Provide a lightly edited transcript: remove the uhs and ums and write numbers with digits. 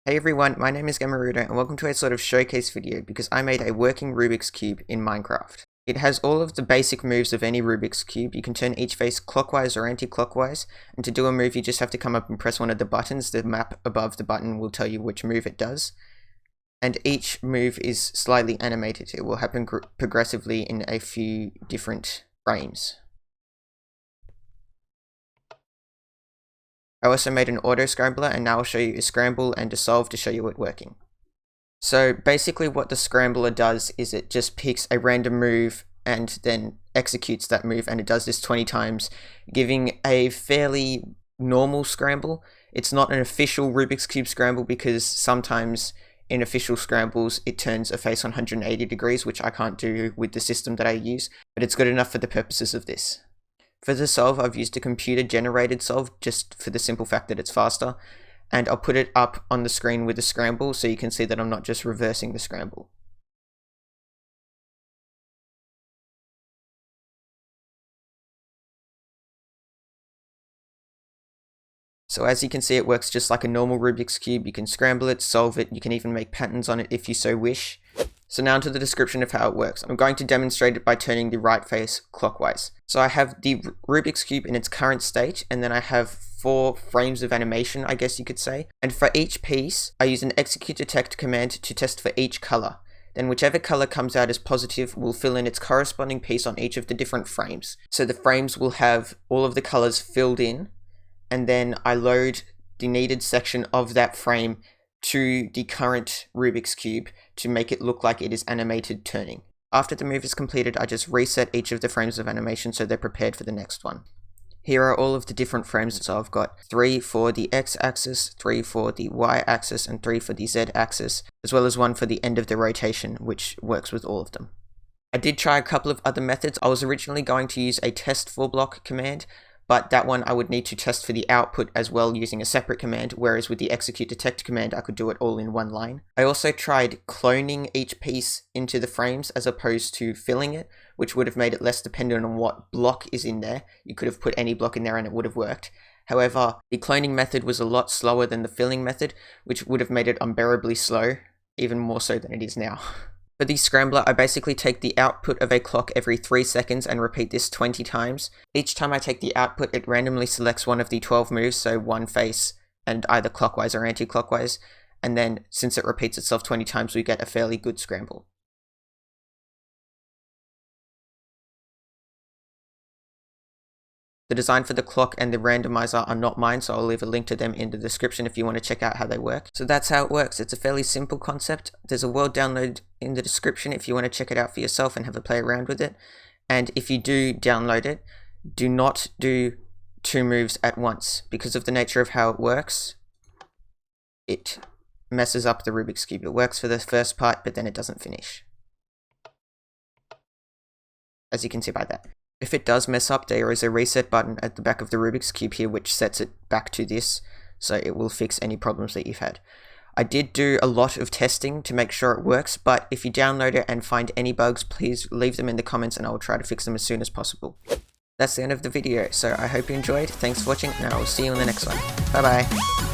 Hey everyone, my name is Gamaruda and welcome to a sort of showcase video because I made a working Rubik's Cube in Minecraft. It has all of the basic moves of any Rubik's Cube. You can turn each face clockwise or anti-clockwise, and to do a move you just have to come up and press one of the buttons. The map above the button will tell you which move it does. And each move is slightly animated. It will happen progressively in a few different frames. I also made an auto scrambler, and now I'll show you a Scramble and Dissolve to show you it working. So basically what the Scrambler does is it just picks a random move and then executes that move, and it does this 20 times, giving a fairly normal scramble. It's not an official Rubik's Cube scramble because sometimes in official scrambles it turns a face 180 degrees, which I can't do with the system that I use, but it's good enough for the purposes of this. For the solve, I've used a computer-generated solve just for the simple fact that it's faster, and I'll put it up on the screen with the scramble so you can see that I'm not just reversing the scramble. So as you can see, it works just like a normal Rubik's Cube. You can scramble it, solve it, you can even make patterns on it if you so wish. So now to the description of how it works. I'm going to demonstrate it by turning the right face clockwise. So I have the Rubik's Cube in its current state, and then I have 4 frames of animation, I guess you could say. And for each piece, I use an execute detect command to test for each color. Then whichever color comes out as positive will fill in its corresponding piece on each of the different frames. So the frames will have all of the colors filled in, and then I load the needed section of that frame to the current Rubik's Cube to make it look like it is animated turning. After the move is completed, I just reset each of the frames of animation so they're prepared for the next one. Here are all of the different frames. So I've got 3 for the X-axis, 3 for the Y-axis, and 3 for the Z-axis, as well as 1 for the end of the rotation, which works with all of them. I did try a couple of other methods. I was originally going to use a test for block command, but that one I would need to test for the output as well using a separate command, whereas with the execute detect command I could do it all in one line. I also tried cloning each piece into the frames as opposed to filling it, which would have made it less dependent on what block is in there. You could have put any block in there and it would have worked. However, the cloning method was a lot slower than the filling method, which would have made it unbearably slow, even more so than it is now. For the Scrambler, I basically take the output of a clock every 3 seconds and repeat this 20 times. Each time I take the output, it randomly selects one of the 12 moves, so one face and either clockwise or anti-clockwise, and then since it repeats itself 20 times, we get a fairly good scramble. The design for the clock and the randomizer are not mine, so I'll leave a link to them in the description if you want to check out how they work. So that's how it works. It's a fairly simple concept. There's a world download in the description if you want to check it out for yourself and have a play around with it. And if you do download it, do not do 2 moves at once. Because of the nature of how it works, it messes up the Rubik's Cube. It works for the first part, but then it doesn't finish, as you can see by that. If it does mess up, there is a reset button at the back of the Rubik's Cube here which sets it back to this, so it will fix any problems that you've had. I did do a lot of testing to make sure it works, but if you download it and find any bugs, please leave them in the comments and I will try to fix them as soon as possible. That's the end of the video, so I hope you enjoyed. Thanks for watching, and I will see you in the next one. Bye bye!